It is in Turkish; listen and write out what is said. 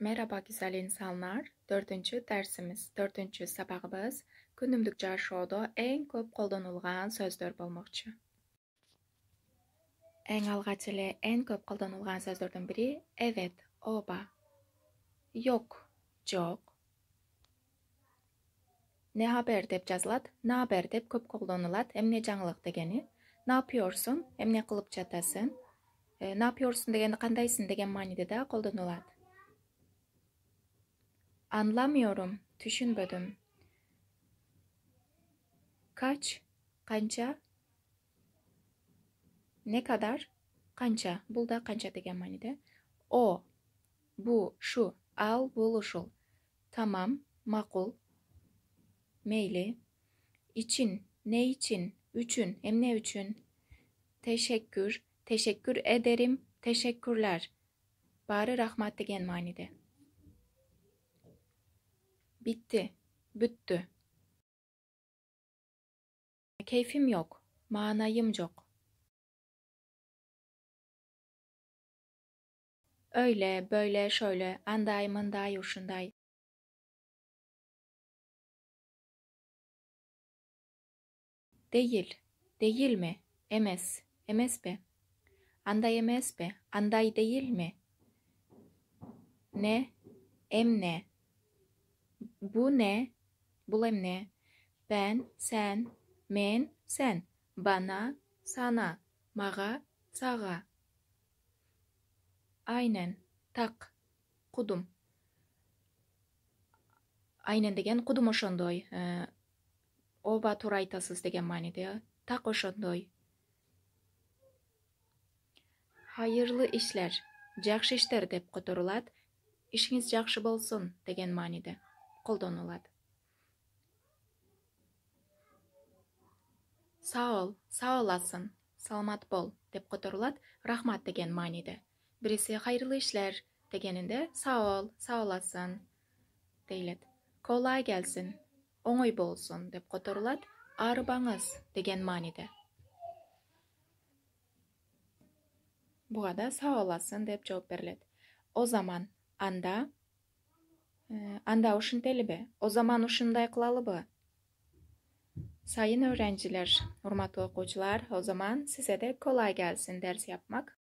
Merhaba güzel insanlar. Dördüncü dersimiz, dördüncü sabahımız günümlük jarşoda en köp koldanılgan sözler bolmokçu. En algaç ele en köp koldanılgan sözlerden biri evet, oba. Yok, jok. Ne haber dep жазылат, ne haber dep köp koldanılat, hem ne жаңылык degeni. Ne yapıyorsun, hem ne kılıp jatasın. Ne yapıyorsun degeni kandaysın degen manide de koldanılat. Anlamıyorum, düşünbödüm. Kaç, kança, ne kadar, kança. Bul da kança degen manide. O, bu, şu, al, bul, uşul. Tamam, makul, meyli. İçin, ne için, üçün, hem ne üçün. Teşekkür, teşekkür ederim, teşekkürler. Bari rahmat degen manide. Bitti, büttü. Keyfim yok, manayım yok. Öyle, böyle, şöyle, anday, mınday, uşunday. Değil, değil mi? Emes, emes be. Anday emes be, anday değil mi? Ne, em ne? Bu ne? Bulem ne? Ben, sen, men, sen. Bana, sana. Maga, sağa. Aynen, tak, kudum. Aynen degen kudum oşondoy. Oba tur aytasız degen manide. Tak oşondoy. Hayırlı işler, жақсы işler dep kotorulat. İşiniz жақсы bolsun degen manide koldonulat. Sağ ol, sağ olasın, salamat bol dep kotorulat. Rahmat degen manide. Birisi hayırlı işler degeninde sağ ol, sağ olasın deylet. Kolay gelsin, oңой bolsun dep kotorulat. Arıbаңыз degen manide. Buğa da sağ olasın dep жооп berilet. O zaman anda ушинтелиби? O zaman ушундай кылалыбы? Sayın öğrenciler, hurmatlı okuyucular, o zaman size de kolay gelsin ders yapmak.